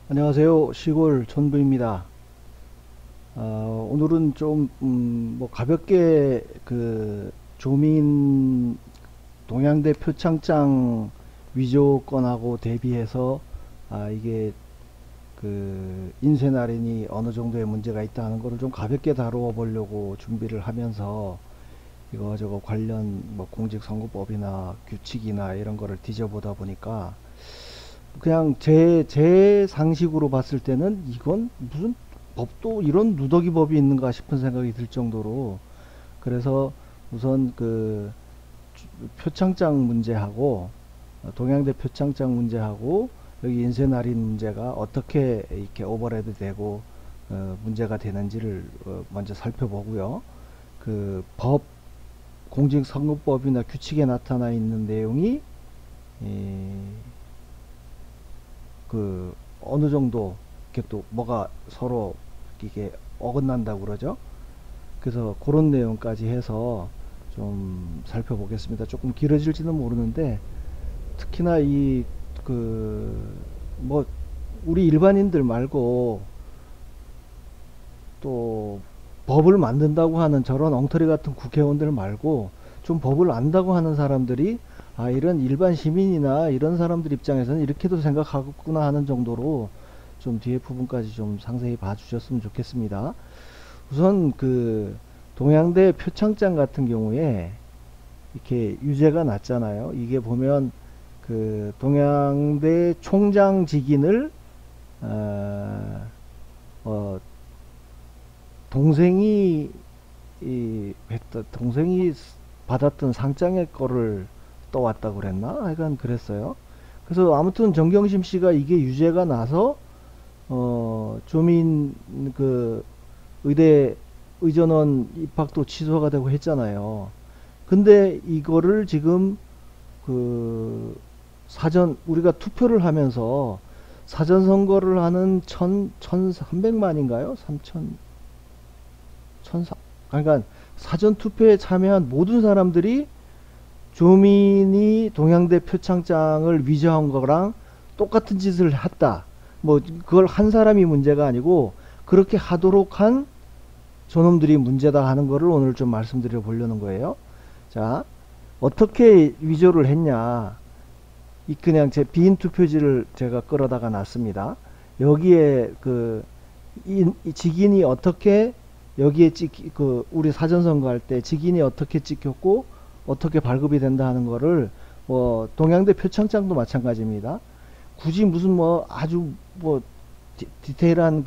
안녕하세요. 시골 촌부입니다. 오늘은 좀, 뭐 가볍게 조민 동양대 표창장 위조 건하고 대비해서, 이게 인쇄날인이 어느 정도의 문제가 있다는 거를 좀 가볍게 다루어 보려고 준비를 하면서 이거저거 관련 뭐 공직선거법이나 규칙이나 이런 거를 뒤져보다 보니까 그냥 제 상식으로 봤을 때는 이건 무슨 법도 이런 누더기 법이 있는가 싶은 생각이 들 정도로, 그래서 우선 표창장 문제하고, 동양대 표창장 문제하고 여기 인쇄날인 문제가 어떻게 이렇게 오버랩이 되고 문제가 되는지를 먼저 살펴보고요. 공직선거법이나 규칙에 나타나 있는 내용이 어느 정도 이렇게 또 뭐가 서로 이게 어긋난다고 그러죠. 그래서 그런 내용까지 해서 좀 살펴보겠습니다. 조금 길어질지는 모르는데, 특히나 뭐 우리 일반인들 말고 또 법을 만든다고 하는 저런 엉터리 같은 국회의원들 말고 좀 법을 안다고 하는 사람들이, 이런 일반 시민이나 이런 사람들 입장에서는 이렇게도 생각하겠구나 하는 정도로 좀 뒤에 부분까지 좀 상세히 봐주셨으면 좋겠습니다. 우선 동양대 표창장 같은 경우에 이렇게 유죄가 났잖아요. 이게 보면 동양대 총장 직인을 어, 어, 동생이 동생이 받았던 상장의 거를 떠왔다고 그랬나? 하여간 그랬어요. 그래서 아무튼 정경심 씨가 이게 유죄가 나서 조민 의대 의전원 입학도 취소가 되고 했잖아요. 근데 이거를 지금 우리가 투표를 하면서 사전 선거를 하는 1300만인가요? 3000 천사, 그러니까 사전 투표에 참여한 모든 사람들이 조민이 동양대 표창장을 위조한 거랑 똑같은 짓을 했다. 뭐 그걸 한 사람이 문제가 아니고 그렇게 하도록 한 저놈들이 문제다 하는 거를 오늘 좀 말씀드려 보려는 거예요. 자, 어떻게 위조를 했냐? 그냥 제 빈 투표지를 제가 끌어다가 놨습니다. 여기에 이 직인이 어떻게 여기에 우리 사전선거 할 때 직인이 어떻게 찍혔고 어떻게 발급이 된다 하는 거를, 동양대 표창장도 마찬가지입니다. 굳이 무슨 뭐 아주 뭐 디테일한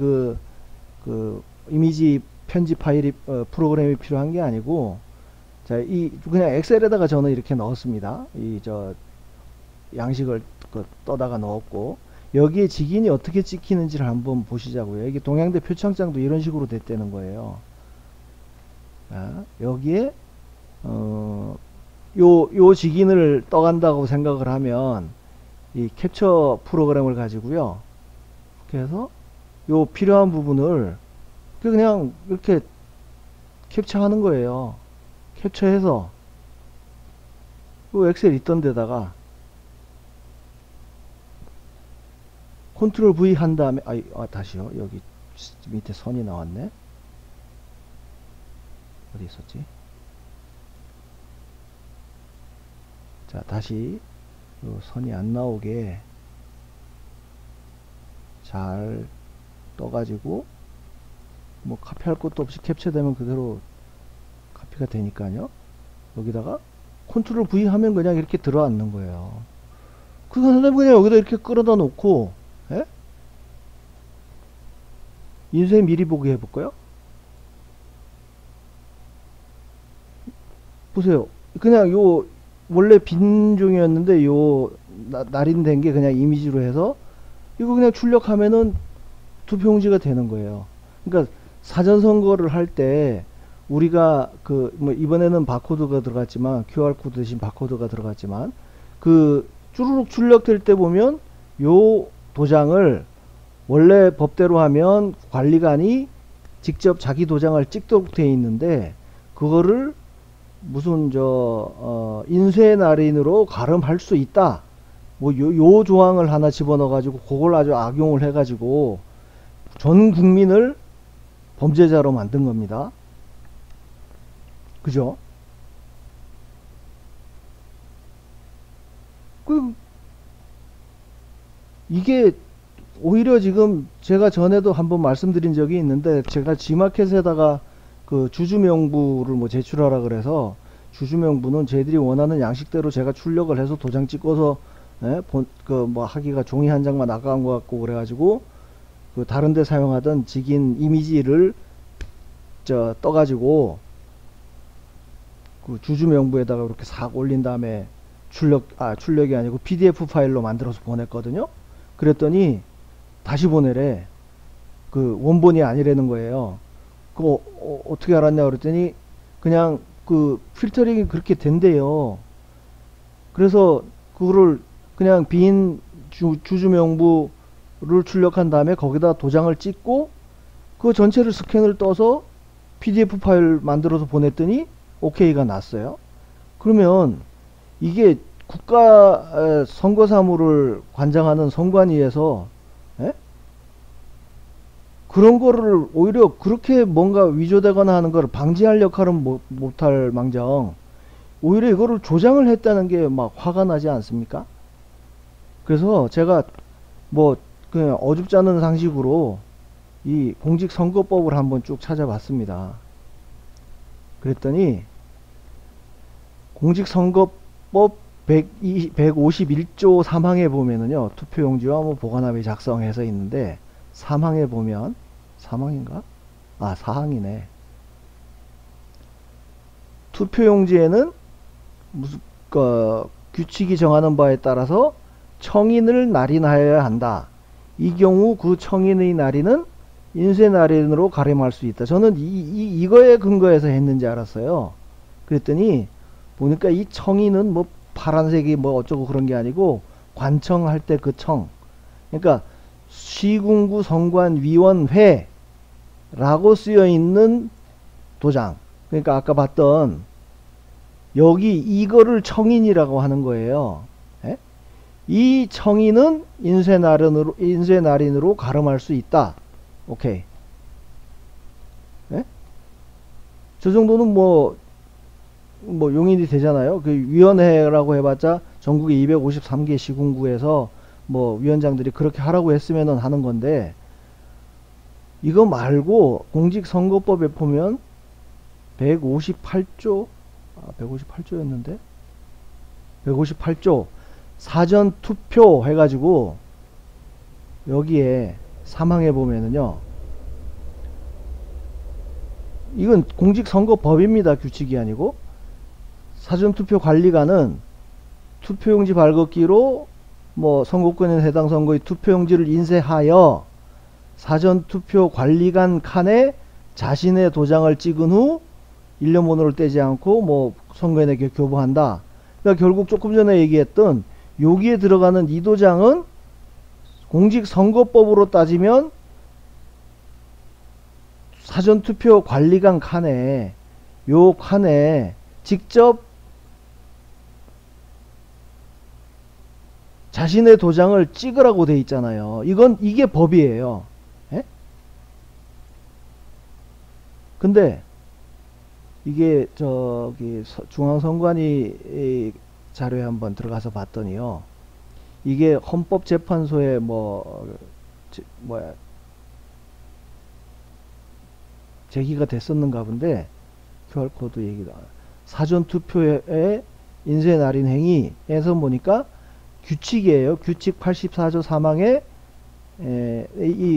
이미지 편집 파일이 프로그램이 필요한 게 아니고, 자, 그냥 엑셀에다가 저는 이렇게 넣었습니다. 양식을 떠다가 넣었고, 여기에 직인이 어떻게 찍히는지를 한번 보시자고요. 이게 동양대 표창장도 이런 식으로 됐다는 거예요. 여기에 요 직인을 떠간다고 생각을 하면 이 캡처 프로그램을 가지고요. 그래서 요 필요한 부분을 그냥 이렇게 캡처하는 거예요. 캡처해서 요 엑셀 있던 데다가 컨트롤 V 한 다음에 다시요. 여기 밑에 선이 나왔네. 어디 있었지? 자, 다시 요 선이 안 나오게 잘 떠가지고, 뭐 카피할 것도 없이 캡처되면 그대로 카피가 되니까요. 여기다가 컨트롤 V 하면 그냥 이렇게 들어앉는 거예요. 그건 그냥 여기다 이렇게 끌어다 놓고, 예? 인쇄 미리 보기 해볼까요? 보세요. 그냥 원래 빈 종이었는데 날인된 게 그냥 이미지로 해서 이거 그냥 출력하면은 투표용지가 되는 거예요. 그러니까 사전 선거를 할 때 우리가 뭐 이번에는 바코드가 들어갔지만, QR코드 대신 바코드가 들어갔지만, 쭈루룩 출력될 때 보면 요 도장을 원래 법대로 하면 관리관이 직접 자기 도장을 찍도록 되어 있는데, 그거를 무슨 인쇄 날인으로 가름할 수 있다. 뭐 요 조항을 하나 집어넣어 가지고 그걸 아주 악용을 해 가지고 전 국민을 범죄자로 만든 겁니다. 그죠? 그 이게 오히려 지금 제가 전에도 한번 말씀드린 적이 있는데, 제가 G마켓에다가 그 주주명부를 뭐 제출하라 그래서, 주주명부는 저희들이 원하는 양식대로 제가 출력을 해서 도장 찍어서 그 뭐 하기가 종이 한 장만 아까운 것 같고 그래가지고, 그 다른 데 사용하던 직인 이미지를 떠가지고 그 주주명부에다가 이렇게 싹 올린 다음에 출력이 아니고 PDF 파일로 만들어서 보냈거든요. 그랬더니 다시 보내래. 그 원본이 아니라는 거예요. 그거 어떻게 알았냐 그랬더니 그냥 그 필터링이 그렇게 된대요. 그래서 그거를 그냥 빈 주주명부를 출력한 다음에 거기다 도장을 찍고 그 전체를 스캔을 떠서 PDF 파일 만들어서 보냈더니 OK가 났어요. 그러면 이게 국가 선거사무를 관장하는 선관위에서 그런 거를 오히려 그렇게 뭔가 위조되거나 하는 걸 방지할 역할은 못할 망정 오히려 이거를 조장을 했다는 게 막 화가 나지 않습니까? 그래서 제가 뭐 그냥 어줍지 않은 상식으로 이 공직선거법을 한번 쭉 찾아봤습니다. 그랬더니 공직선거법 151조 3항에 보면은요, 투표용지와 뭐 보관함이 작성해서 있는데 3항에 보면 3항인가? 4항이네. 투표용지에는 무슨 규칙이 정하는 바에 따라서 청인을 날인하여야 한다. 이 경우 그 청인의 날인은 인쇄 날인으로 가름할 수 있다. 저는 이거에 근거해서 했는지 알았어요. 그랬더니 보니까 이 청인은 뭐 파란색이 뭐 어쩌고 그런 게 아니고 관청할 때 그 청. 그러니까 시군구 선관위원회라고 쓰여 있는 도장. 그러니까 아까 봤던 여기 이거를 청인이라고 하는 거예요. 에? 이 청인은 인쇄 날인으로 가름할 수 있다. 오케이. 에? 저 정도는 뭐 용인이 되잖아요. 그 위원회라고 해봤자 전국에 253개 시군구에서 뭐 위원장들이 그렇게 하라고 했으면은 하는 건데, 이거 말고 공직선거법에 보면 158조 158조였는데 158조 사전투표 해가지고 여기에 3항에 보면은요, 이건 공직선거법입니다. 규칙이 아니고. 사전투표 관리관은 투표용지 발급기로 뭐 선거권에 해당 선거의 투표용지를 인쇄하여 사전투표 관리관 칸에 자신의 도장을 찍은 후 일련번호를 떼지 않고 뭐 선거인에게 교부한다. 그러니까 결국 조금 전에 얘기했던 여기에 들어가는 이 도장은 공직선거법으로 따지면 사전투표 관리관 칸에 요 칸에 직접 자신의 도장을 찍으라고 돼 있잖아요. 이게 법이에요. 에? 근데 이게 저기 중앙선관위 자료에 한번 들어가서 봤더니요, 이게 헌법재판소에 제기가 됐었는가 본데, QR코드 얘기다. 사전투표의 인쇄 날인 행위에서 보니까 규칙이에요. 규칙 84조 3항에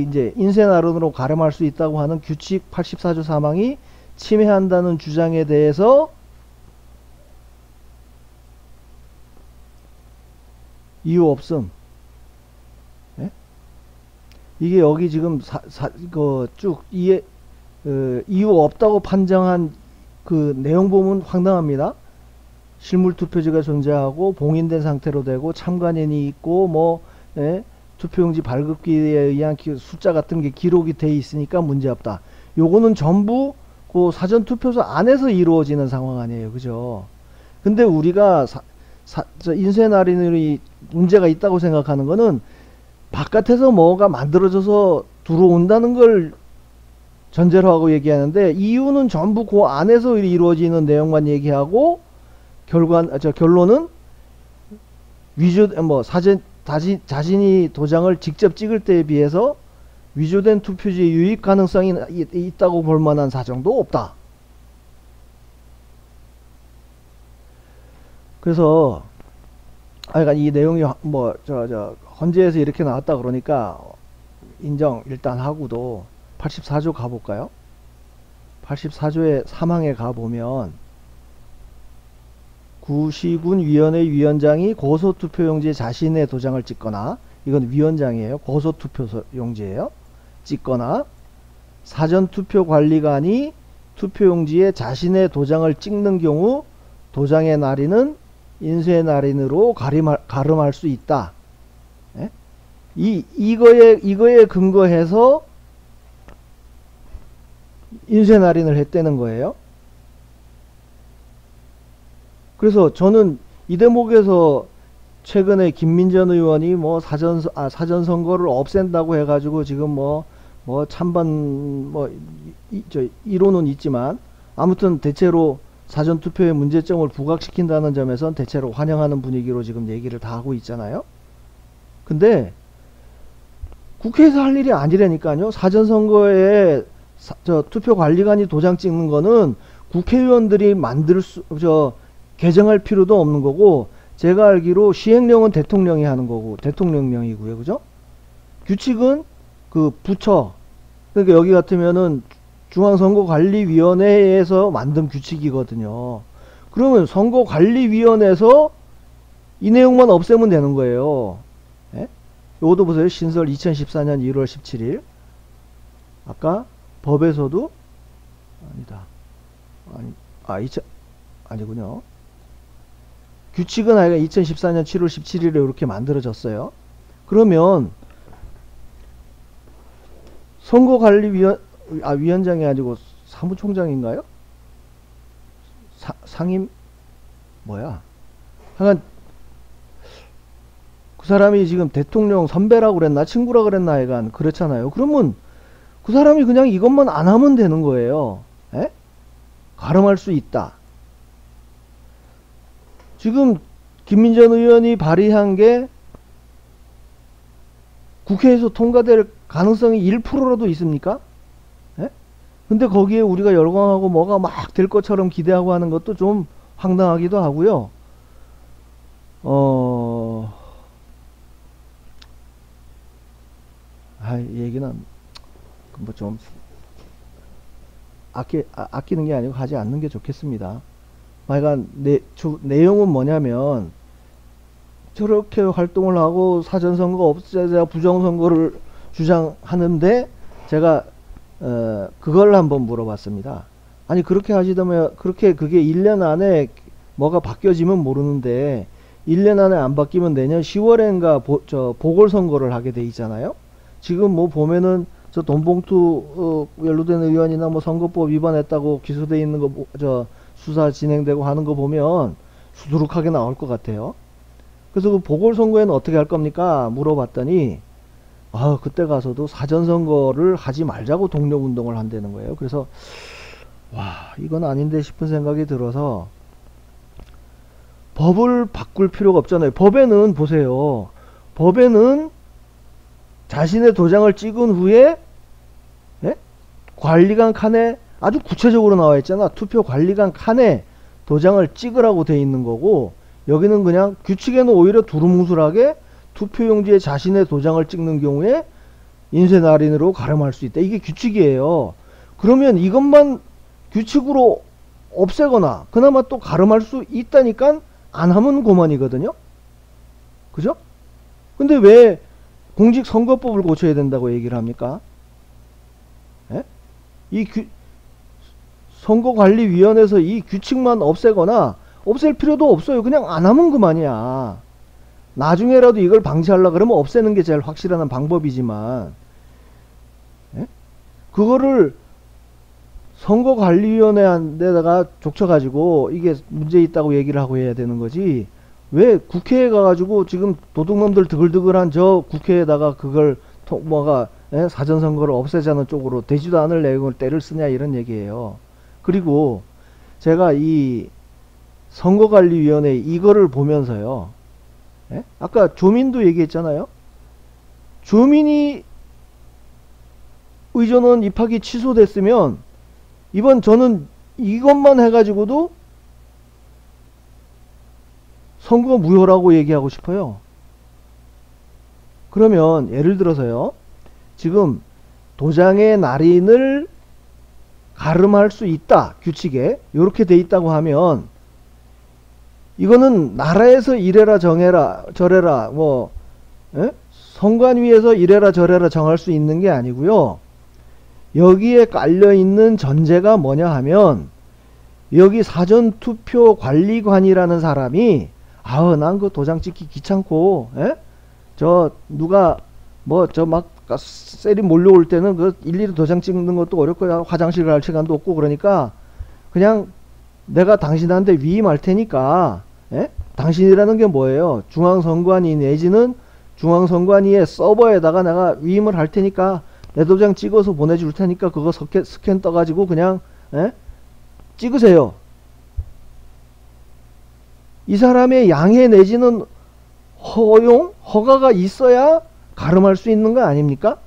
이제 인쇄 날인으로 가름할 수 있다고 하는 규칙 84조 3항이 침해한다는 주장에 대해서 이유 없음. 예? 이게 여기 지금 이유 없다고 판정한 그 내용 보면 황당합니다. 실물투표지가 존재하고 봉인된 상태로 되고 참관인이 있고 투표용지 발급기에 의한 숫자 같은 게 기록이 돼 있으니까 문제없다. 요거는 전부 그 사전투표소 안에서 이루어지는 상황 아니에요. 그죠? 근데 우리가 인쇄 날인이 문제가 있다고 생각하는 거는 바깥에서 뭐가 만들어져서 들어온다는 걸 전제로 하고 얘기하는데, 이유는 전부 그 안에서 이루어지는 내용만 얘기하고 결론은 자신이 도장을 직접 찍을 때에 비해서 위조된 투표지의 유입 가능성이 있다고 볼 만한 사정도 없다. 그래서 그러니까 이 내용이 헌재에서 이렇게 나왔다 그러니까 인정 일단 하고도 84조 가볼까요? 84조의 3항에 가보면 구시군 위원회 위원장이 고소투표용지에 자신의 도장을 찍거나, 이건 위원장이에요. 고소투표용지에요. 찍거나, 사전투표관리관이 투표용지에 자신의 도장을 찍는 경우 도장의 날인은 인쇄 날인으로 가름할 수 있다. 예? 이거에 근거해서 인쇄 날인을 했다는 거예요. 그래서 저는 이 대목에서 최근에 김민전 의원이 뭐 사전선거를 없앤다고 해가지고 지금 뭐 찬반 이론은 있지만, 아무튼 대체로 사전투표의 문제점을 부각시킨다는 점에선 대체로 환영하는 분위기로 지금 얘기를 다 하고 있잖아요. 근데 국회에서 할 일이 아니라니까요. 사전선거에 투표관리관이 도장 찍는 거는 국회의원들이 개정할 필요도 없는 거고, 제가 알기로 시행령은 대통령이 하는 거고, 대통령령이고요. 그죠? 규칙은 그 부처, 그러니까 여기 같으면은 중앙선거관리위원회에서 만든 규칙이거든요. 그러면 선거관리위원회에서 이 내용만 없애면 되는 거예요. 예? 요것도 보세요. 신설 2014년 1월 17일. 아까 법에서도 아니군요. 규칙은 아이가 2014년 7월 17일에 이렇게 만들어졌어요. 그러면 위원장이 아니고 사무총장인가요? 상임 하여간 그 사람이 지금 대통령 선배라고 그랬나 친구라 그랬나 하여간 그렇잖아요. 그러면 그 사람이 그냥 이것만 안 하면 되는 거예요. 에? 가름할 수 있다. 지금 김민전 의원이 발의한 게 국회에서 통과될 가능성이 1%라도 있습니까? 예? 근데 거기에 우리가 열광하고 뭐가 막 될 것처럼 기대하고 하는 것도 좀 황당하기도 하고요. 얘기는 뭐 좀 아끼는 게 아니고 하지 않는 게 좋겠습니다. 그러니까 내용은 뭐냐면, 저렇게 활동을 하고 사전선거 없애자 부정선거를 주장하는데, 제가 그걸 한번 물어봤습니다. 아니 그렇게 하시다면 그게 1년 안에 뭐가 바뀌어지면 모르는데 1년 안에 안 바뀌면 내년 10월엔가 보궐선거를 하게 돼 있잖아요. 지금 뭐 보면은 저 돈봉투 연루된 의원이나 뭐 선거법 위반했다고 기소돼 있는 거 수사 진행되고 하는 거 보면 수두룩하게 나올 것 같아요. 그래서 그 보궐선거에는 어떻게 할 겁니까? 물어봤더니 그때 가서도 사전선거를 하지 말자고 독려운동을 한다는 거예요. 그래서 이건 아닌데 싶은 생각이 들어서, 법을 바꿀 필요가 없잖아요. 법에는 보세요. 법에는 자신의 도장을 찍은 후에 관리관 칸에 아주 구체적으로 나와 있잖아. 투표 관리관 칸에 도장을 찍으라고 돼 있는 거고, 여기는 그냥 규칙에는 오히려 두루뭉술하게 투표용지에 자신의 도장을 찍는 경우에 인쇄 날인으로 가름할 수 있다. 이게 규칙이에요. 그러면 이것만 규칙으로 없애거나 그나마 또 가름할 수 있다니까 안 하면 고만이거든요. 그죠? 근데 왜 공직선거법을 고쳐야 된다고 얘기를 합니까? 예? 선거관리위원회에서 이 규칙만 없애거나 없앨 필요도 없어요. 그냥 안 하면 그만이야. 나중에라도 이걸 방지하려고 그러면 없애는 게 제일 확실한 방법이지만, 예? 그거를 선거관리위원회한테다가 족쳐가지고 이게 문제 있다고 얘기를 하고 해야 되는 거지. 왜 국회에 가가지고 지금 도둑놈들 드글드글한 저 국회에다가 그걸 뭐가 사전선거를 없애자는 쪽으로 되지도 않을 내용을 때를 쓰냐 이런 얘기예요. 그리고 제가 이 선거관리위원회 이거를 보면서요. 아까 조민도 얘기했잖아요. 조민이 의전원 입학이 취소됐으면 이번 저는 이것만 해가지고도 선거 무효라고 얘기하고 싶어요. 그러면 예를 들어서요. 지금 도장의 날인을 가름할 수 있다. 규칙에 이렇게 돼 있다고 하면 이거는 나라에서 이래라 정해라 저래라 뭐 선관위에서 이래라 저래라 정할 수 있는 게 아니고요. 여기에 깔려있는 전제가 뭐냐 하면 여기 사전투표관리관이라는 사람이 난 그 도장 찍기 귀찮고 저 누가 뭐 저 막 셀이 몰려올 때는 그 일일이 도장 찍는 것도 어렵고 화장실 갈 시간도 없고 그러니까 그냥 내가 당신한테 위임할 테니까 당신이라는 게 뭐예요? 중앙선관위 내지는 중앙선관위의 서버에다가 내가 위임을 할 테니까 내 도장 찍어서 보내줄 테니까 그거 스캔 떠가지고 그냥 찍으세요. 이 사람의 양해 내지는 허가가 있어야 가름할 수 있는 거 아닙니까?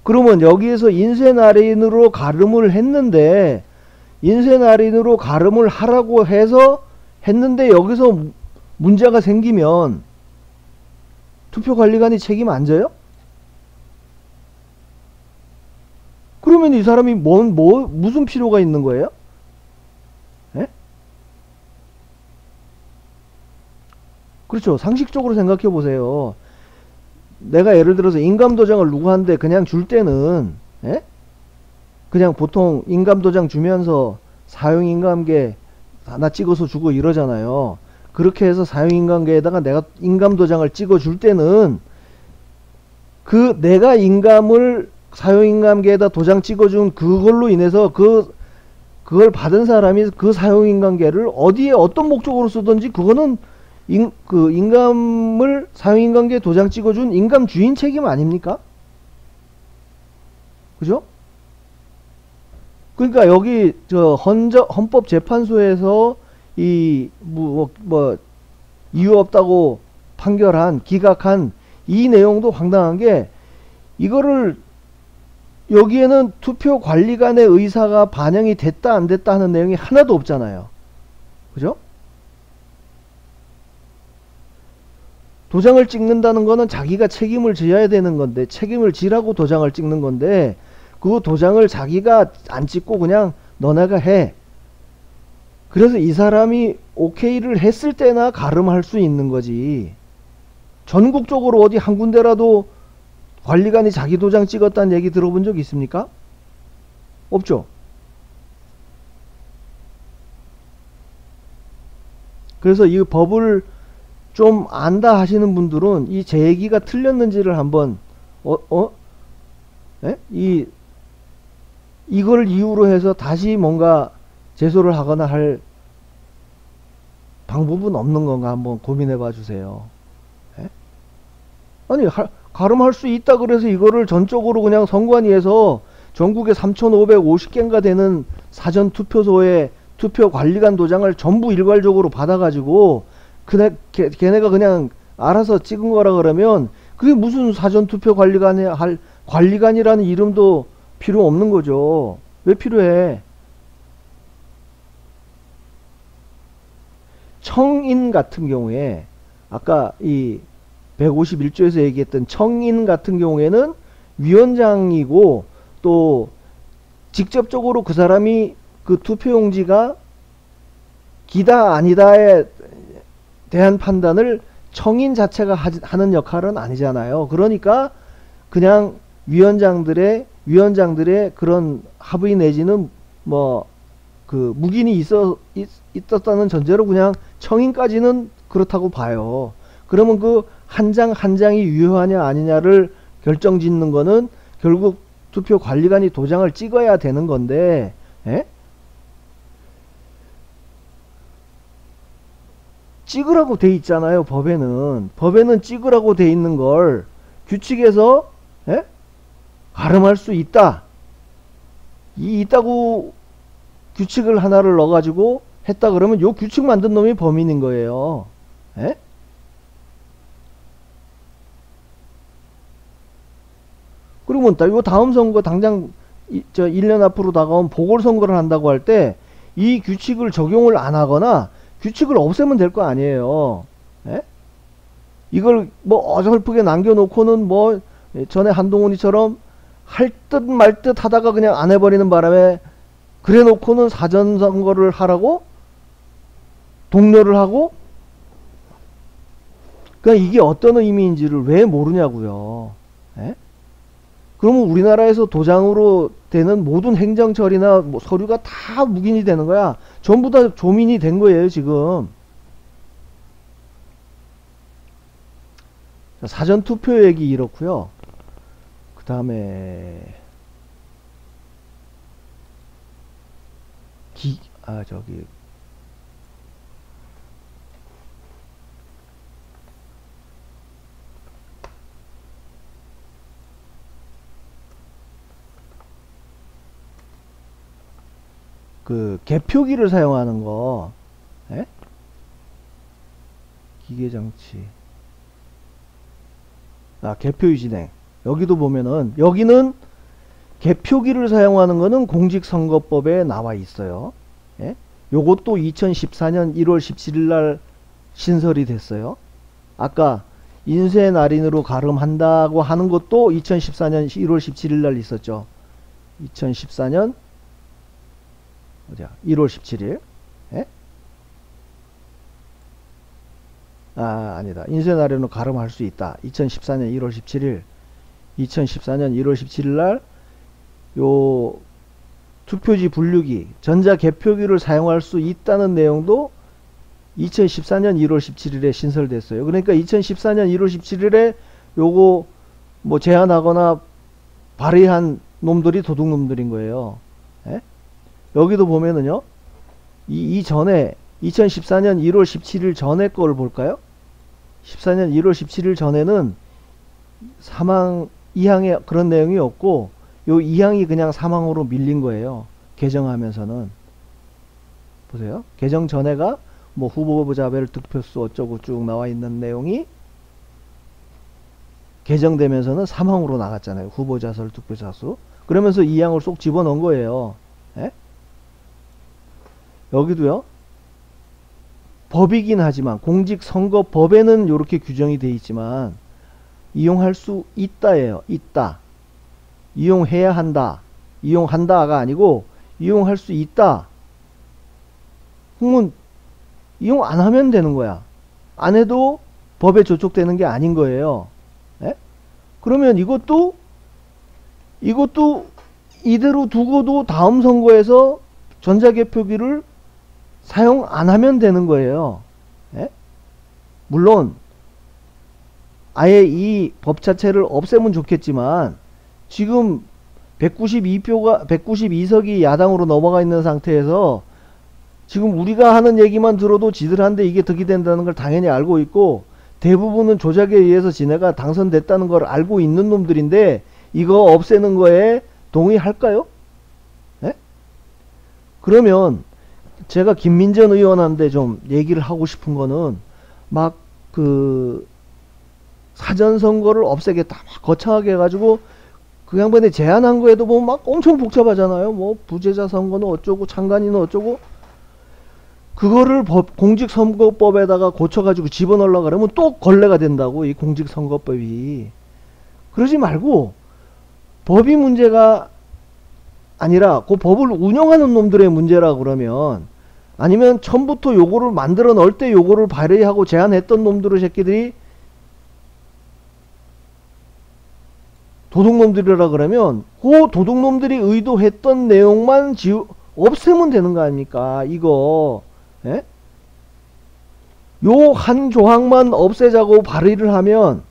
그러면 여기에서 인쇄날인으로 가름을 했는데 인쇄날인으로 가름을 하라고 해서 했는데 여기서 문제가 생기면 투표관리관이 책임 안 져요? 그러면 이 사람이 무슨 필요가 있는 거예요? 그렇죠. 상식적으로 생각해 보세요. 내가 예를 들어서 인감도장을 누구한테 그냥 줄 때는 그냥 보통 인감도장 주면서 사용인감계 하나 찍어서 주고 이러잖아요. 그렇게 해서 사용인감계에다가 내가 인감도장을 찍어 줄 때는 그 내가 인감을 사용인감계에다 도장 찍어준 그걸로 인해서 그걸 받은 사람이 그 사용인감계를 어디에 어떤 목적으로 쓰든지 그거는 그 인감을 사용인감계에 도장 찍어준 인감 주인 책임 아닙니까? 그죠? 그러니까 여기 저 헌법재판소에서 이 이유 없다고 기각한 이 내용도 황당한 게 이거를 여기에는 투표관리관의 의사가 반영이 됐다 안 됐다 하는 내용이 하나도 없잖아요. 그죠? 도장을 찍는다는 거는 자기가 책임을 져야 되는 건데 책임을 지라고 도장을 찍는 건데 그 도장을 자기가 안 찍고 그냥 너네가 해. 그래서 이 사람이 오케이를 했을 때나 가름할 수 있는 거지. 전국적으로 어디 한 군데라도 관리관이 자기 도장 찍었다는 얘기 들어본 적 있습니까? 없죠. 그래서 이 법을 좀 안다 하시는 분들은 이 제 얘기가 틀렸는지를 한번 이걸 이유로 해서 다시 뭔가 제소를 하거나 할 방법은 없는 건가 한번 고민해 봐 주세요. 아니 가름할 수 있다 그래서 이거를 전적으로 그냥 선관위에서 전국에 3,550개인가 되는 사전투표소에 투표관리관 도장을 전부 일괄적으로 받아가지고 걔네가 그냥 알아서 찍은 거라 그러면 그게 무슨 사전투표관리관에 할 관리관이라는 이름도 필요 없는 거죠. 왜 필요해? 청인 같은 경우에 아까 이 151조에서 얘기했던 청인 같은 경우에는 위원장이고 또 직접적으로 그 사람이 그 투표용지가 기다 아니다에 대한 판단을 청인 자체가 하는 역할은 아니잖아요. 그러니까 그냥 위원장들의 그런 합의 내지는 뭐 그 묵인이 있었다는 전제로 그냥 청인까지는 그렇다고 봐요. 그러면 그 한 장 한 장이 유효하냐 아니냐를 결정짓는 거는 결국 투표관리관이 도장을 찍어야 되는 건데 찍으라고 돼 있잖아요. 법에는 찍으라고 돼 있는 걸 규칙에서 예? 가름할 수 있다. 이 있다고 규칙을 하나를 넣어가지고 했다 그러면 요 규칙 만든 놈이 범인인 거예요. 예? 그리고 요 다음 선거 당장 1년 앞으로 다가온 보궐선거를 한다고 할 때 이 규칙을 적용을 안 하거나 규칙을 없애면 될 거 아니에요. 예? 이걸 뭐 어설프게 남겨놓고는 뭐 전에 한동훈이처럼 할 듯 말 듯 하다가 그냥 안 해버리는 바람에 그래 놓고는 사전선거를 하라고 독려를 하고, 그러니까 이게 어떤 의미인지를 왜 모르냐고요. 예? 그러면 우리나라에서 도장으로 되는 모든 행정처리나 뭐 서류가 다 묵인이 되는 거야. 전부 다 조민이 된 거예요, 지금. 사전투표 얘기 이렇고요. 그 다음에 그 개표기를 사용하는 거, 예? 기계장치, 개표의 진행. 여기도 보면은 여기는 개표기를 사용하는 거는 공직선거법에 나와 있어요. 예? 요것도 2014년 1월 17일 날 신설이 됐어요. 아까 인쇄 날인으로 가름한다고 하는 것도 2014년 1월 17일 날 있었죠. 2014년 1월 17일. 예? 아니다. 인쇄 날인으로 가름할 수 있다. 2014년 1월 17일. 2014년 1월 17일 날 요 투표지 분류기, 전자개표기를 사용할 수 있다는 내용도 2014년 1월 17일에 신설됐어요. 그러니까 2014년 1월 17일에 요거 뭐 제안하거나 발의한 놈들이 도둑놈들인 거예요. 예? 여기도 보면은요, 이 전에 2014년 1월 17일 전에 거를 볼까요? 14년 1월 17일 전에는 사망 2항에 그런 내용이 없고, 요 2항이 그냥 사망으로 밀린 거예요. 개정하면서는. 보세요. 개정 전에가 뭐 후보자별 득표수 어쩌고 쭉 나와 있는 내용이 개정되면서는 사망으로 나갔잖아요. 후보자설 득표자수. 그러면서 2항을 쏙 집어넣은 거예요. 예? 여기도요. 법이긴 하지만 공직선거법에는 이렇게 규정이 되어 있지만 이용할 수 있다예요. 있다. 이용해야 한다. 이용한다가 아니고 이용할 수 있다. 그러면 이용 안 하면 되는 거야. 안 해도 법에 저촉되는 게 아닌 거예요. 예? 그러면 이것도 이대로 두고도 다음 선거에서 전자개표기를 사용 안 하면 되는 거예요. 예? 물론 아예 이 법 자체를 없애면 좋겠지만 지금 192석이 야당으로 넘어가 있는 상태에서 지금 우리가 하는 얘기만 들어도 지들한테 이게 득이 된다는 걸 당연히 알고 있고, 대부분은 조작에 의해서 지네가 당선됐다는 걸 알고 있는 놈들인데 이거 없애는 거에 동의할까요? 예? 그러면 제가 김민전 의원한테 좀 얘기를 하고 싶은 거는, 막 그 사전선거를 없애겠다 막 거창하게 해가지고 그 양반이 제안한 거에도 보면 막 엄청 복잡하잖아요. 뭐 부재자 선거는 어쩌고 창간이는 어쩌고, 그거를 공직선거법에다가 고쳐가지고 집어넣으려고 그러면 또 걸레가 된다고, 이 공직선거법이. 그러지 말고 법이 문제가 아니라 그 법을 운영하는 놈들의 문제라 그러면, 아니면 처음부터 요거를 만들어 넣을 때 요거를 발의하고 제안했던 놈들의 새끼들이 도둑놈들이라 그러면 그 도둑놈들이 의도했던 내용만 없애면 되는 거 아닙니까? 이거. 예? 요 한 조항만 없애자고 발의를 하면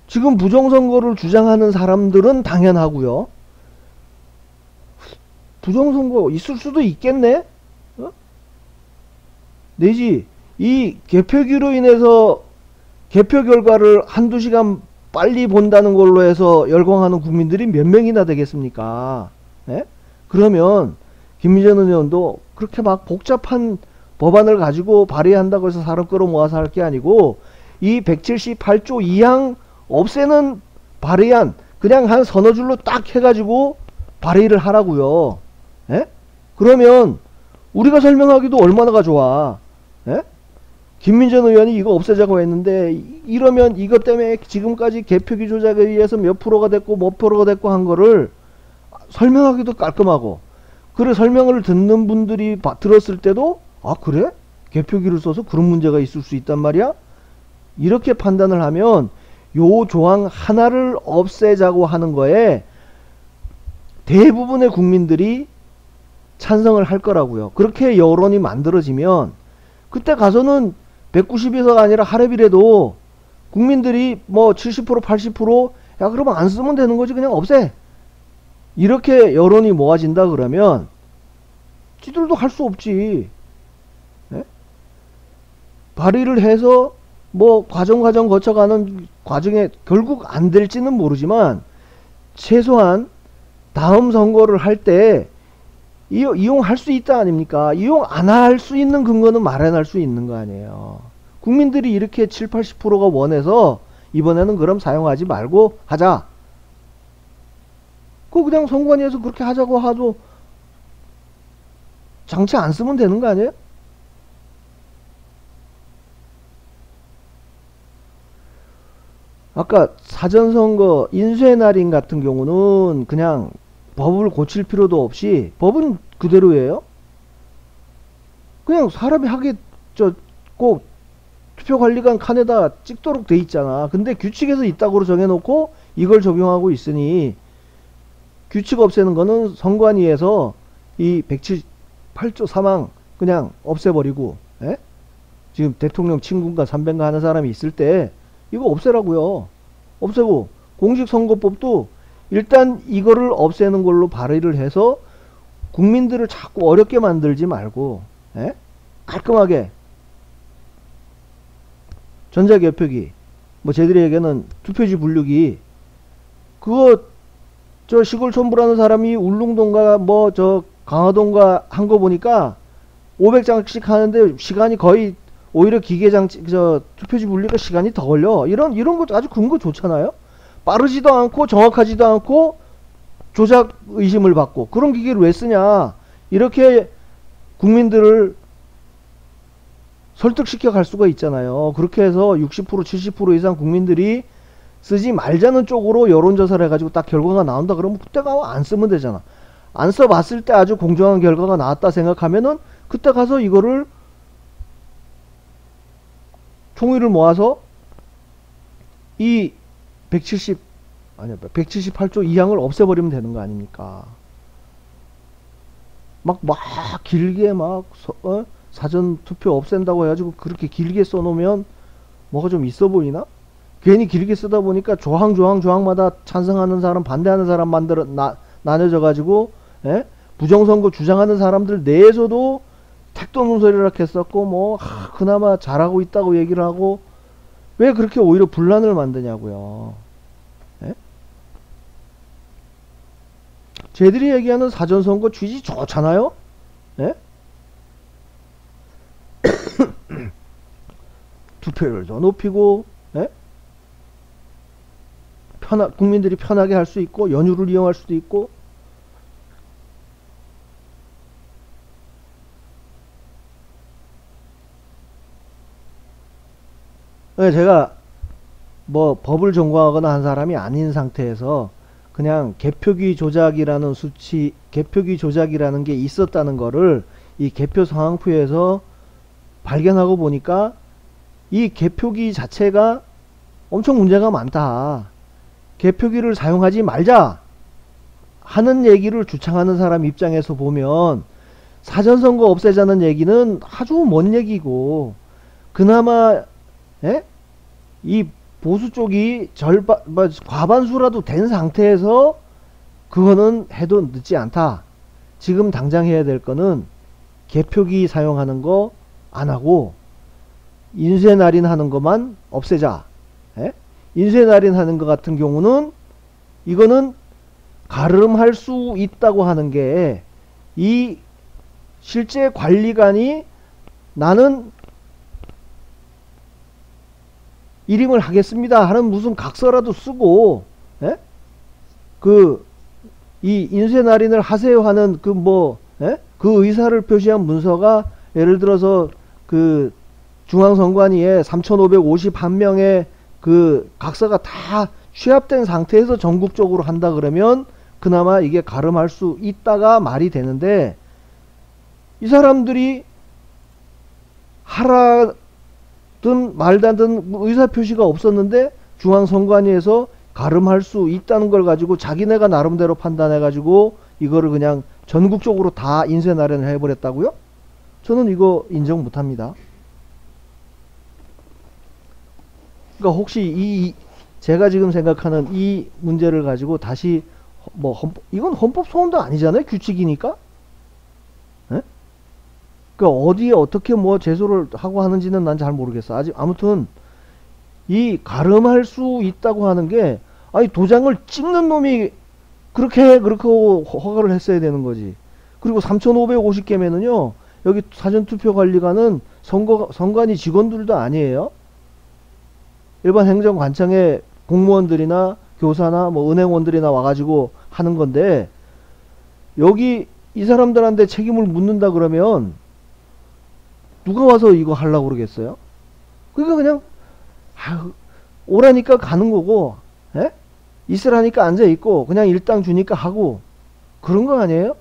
지금 부정선거를 주장하는 사람들은 당연하고요. 부정선거 있을 수도 있겠네? 어? 내지 이 개표기로 인해서 개표 결과를 한두 시간 빨리 본다는 걸로 해서 열광하는 국민들이 몇 명이나 되겠습니까? 예? 그러면 김민전 의원도 그렇게 막 복잡한 법안을 가지고 발의한다고 해서 사람 끌어모아서 할 게 아니고 이 178조 2항 없애는 발의안 그냥 한 서너 줄로 딱 해가지고 발의를 하라고요. 예? 그러면 우리가 설명하기도 얼마나 좋아. 예? 김민전 의원이 이거 없애자고 했는데 이러면 이것 때문에 지금까지 개표기 조작에 의해서 몇 프로가 됐고 몇 프로가 됐고 한 거를 설명하기도 깔끔하고 그래 설명을 듣는 분들이 들었을 때도 아 그래? 개표기를 써서 그런 문제가 있을 수 있단 말이야? 이렇게 판단을 하면 요 조항 하나를 없애자고 하는 거에 대부분의 국민들이 찬성을 할 거라고요. 그렇게 여론이 만들어지면 그때 가서는 190에서가 아니라 하랩이라도 국민들이 뭐 70% 80% 야 그러면 안 쓰면 되는 거지 그냥 없애 이렇게 여론이 모아진다 그러면 지들도 할 수 없지. 예? 발의를 해서 뭐 과정 거쳐가는 과정에 결국 안 될지는 모르지만 최소한 다음 선거를 할 때 이용할 수 있다 아닙니까? 이용 안 할 수 있는 근거는 마련할 수 있는 거 아니에요. 국민들이 이렇게 7, 80%가 원해서 이번에는 그럼 사용하지 말고 하자. 그냥 선관위에서 그렇게 하자고 하도 장치 안 쓰면 되는 거 아니에요? 아까 사전선거 인쇄 날인 같은 경우는 그냥 법을 고칠 필요도 없이 법은 그대로예요. 그냥 사람이 하게 꼭 투표관리관 칸에다 찍도록 돼 있잖아. 근데 규칙에서 있다고 정해놓고 이걸 적용하고 있으니 규칙 없애는 거는 선관위에서 이 178조 3항 그냥 없애버리고 에? 지금 대통령 친군가 삼변가 하는 사람이 있을 때 이거 없애라고요. 없애고 공직선거법도 일단 이거를 없애는 걸로 발의를 해서 국민들을 자꾸 어렵게 만들지 말고 에? 깔끔하게 전자개표기 뭐 쟤들에게는 투표지 분류기 그거 저 시골 촌부라는 사람이 울릉동가 뭐 저 강화동가 한 거 보니까 500장씩 하는데 시간이 거의 오히려 기계장치 저 투표지 분류가 시간이 더 걸려. 이런 거 아주 근거 좋잖아요. 빠르지도 않고 정확하지도 않고 조작 의심을 받고 그런 기계를 왜 쓰냐 이렇게 국민들을 설득시켜 갈 수가 있잖아요. 그렇게 해서 60% 70% 이상 국민들이 쓰지 말자는 쪽으로 여론조사를 해가지고 딱 결과가 나온다 그러면 그때 가서 안 쓰면 되잖아. 안 써봤을 때 아주 공정한 결과가 나왔다 생각하면은 그때 가서 이거를 총의를 모아서 이 178조 2항을 없애버리면 되는 거 아닙니까? 막 길게 사전 투표 없앤다고 해가지고 그렇게 길게 써놓으면 뭐가 좀 있어 보이나? 괜히 길게 쓰다 보니까 조항마다 찬성하는 사람 반대하는 사람 나눠져가지고 부정선거 주장하는 사람들 내에서도 택도 논설이라 했었고 그나마 잘하고 있다고 얘기를 하고 왜 그렇게 오히려 분란을 만드냐고요. 에? 쟤들이 얘기하는 사전선거 취지 좋잖아요. 에? 투표율 더 높이고 에? 국민들이 편하게 할 수 있고 연휴를 이용할 수도 있고 제가 뭐 법을 전공하거나 한 사람이 아닌 상태에서 그냥 개표기 조작이라는 개표기 조작이라는 게 있었다는 거를 이 개표 상황표에서 발견하고 보니까 이 개표기 자체가 엄청 문제가 많다. 개표기를 사용하지 말자 하는 얘기를 주창하는 사람 입장에서 보면 사전선거 없애자는 얘기는 아주 먼 얘기고 그나마 이 보수 쪽이 과반수라도 된 상태에서 그거는 해도 늦지 않다. 지금 당장 해야 될 거는 개표기 사용하는 거 안 하고 인쇄 날인하는 것만 없애자. 예? 인쇄 날인하는 것 같은 경우는 이거는 가름할 수 있다고 하는 게 이 실제 관리관이 나는 일임을 하겠습니다 하는 무슨 각서라도 쓰고, 예? 이 인쇄 날인을 하세요 하는 예? 그 의사를 표시한 문서가 예를 들어서 중앙선관위에 3,551명의 각서가 다 취합된 상태에서 전국적으로 한다 그러면 그나마 이게 가름할 수 있다가 말이 되는데, 이 사람들이 하라든 말다든 의사표시가 없었는데 중앙선관위에서 가름할 수 있다는 걸 가지고 자기네가 나름대로 판단해 가지고 이거를 그냥 전국적으로 다 인쇄 날인을 해버렸다고요? 저는 이거 인정 못합니다. 그러니까 혹시 제가 지금 생각하는 이 문제를 가지고 다시 이건 헌법 소원도 아니잖아요. 규칙이니까. 예? 그러니까 어디에 어떻게 제소를 하고 하는지는 난 잘 모르겠어. 아무튼 이 가름할 수 있다고 하는 게, 아니 도장을 찍는 놈이 그렇게 허가를 했어야 되는 거지. 그리고 3,550개면은요 여기 사전투표관리관은 선관위 직원들도 아니에요. 일반 행정관청의 공무원들이나 교사나 은행원들이나 와가지고 하는 건데, 여기 이 사람들한테 책임을 묻는다 그러면 누가 와서 이거 하려고 그러겠어요? 그러니까 그냥 오라니까 가는 거고, 예? 있으라니까 앉아있고 그냥 일당 주니까 하고 그런 거 아니에요?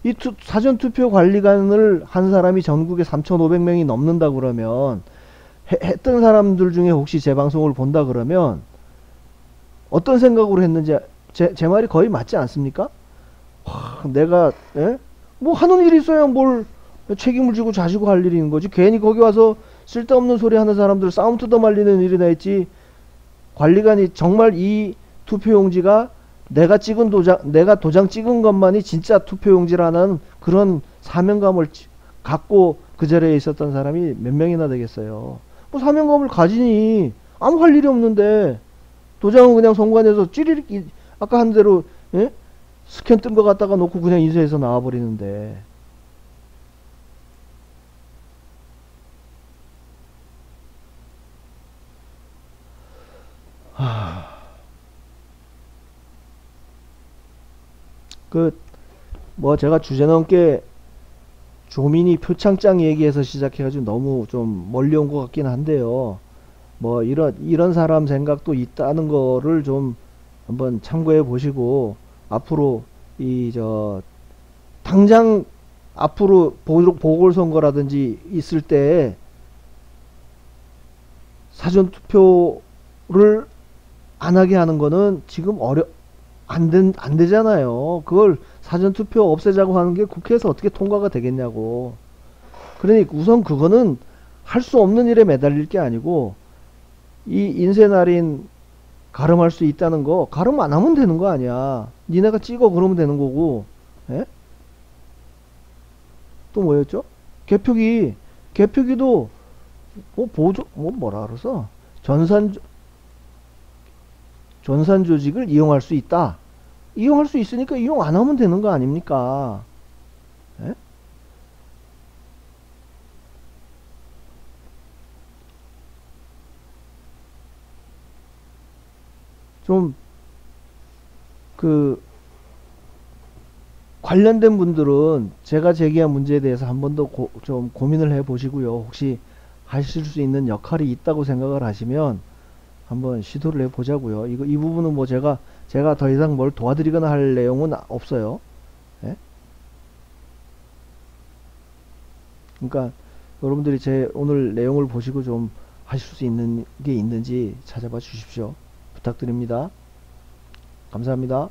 이 사전투표관리관을 한 사람이 전국에 3,500명이 넘는다 그러면, 했던 사람들 중에 혹시 제 방송을 본다 그러면 어떤 생각으로 했는지 제 말이 거의 맞지 않습니까? 내가 하는 일이 있어야 뭘 책임을 지고 자시고 할 일이 있는 거지. 괜히 거기 와서 쓸데없는 소리 하는 사람들 싸움 뜯어 말리는 일이나 했지. 관리관이 정말 이 투표용지가 내가 도장 찍은 것만이 진짜 투표용지라는 그런 사명감을 갖고 그 자리에 있었던 사람이 몇 명이나 되겠어요. 사명감을 가지니 아무 할 일이 없는데 도장은 그냥 선관위에서 찌리릭 아까 한 대로 스캔 뜬 거 갖다가 놓고 그냥 인쇄해서 나와버리는데, 제가 주제넘게 조민이 표창장 얘기해서 시작해가지고 너무 좀 멀리 온 것 같긴 한데요. 이런 사람 생각도 있다는 거를 좀 한번 참고해 보시고, 앞으로 당장 앞으로 보궐선거라든지 있을 때 사전투표를 안 하게 하는 거는 지금 안 되잖아요. 그걸 사전투표 없애자고 하는 게 국회에서 어떻게 통과가 되겠냐고. 그러니 우선 그거는 할 수 없는 일에 매달릴 게 아니고, 이 인쇄날인 가름할 수 있다는 거 가름 안 하면 되는 거 아니야. 니네가 찍어 그러면 되는 거고. 예? 또 뭐였죠? 개표기도 뭐라 그래서 전산 조직을 이용할 수 있다. 이용할 수 있으니까 이용 안 하면 되는 거 아닙니까? 예? 좀 관련된 분들은 제가 제기한 문제에 대해서 한 번 더 좀 고민을 해 보시고요. 혹시 하실 수 있는 역할이 있다고 생각을 하시면 한번 시도를 해 보자고요. 이 부분은 제가 더 이상 뭘 도와드리거나 할 내용은 없어요. 예? 그러니까 여러분들이 제 오늘 내용을 보시고 좀 하실 수 있는 게 있는지 찾아봐 주십시오. 부탁드립니다. 감사합니다.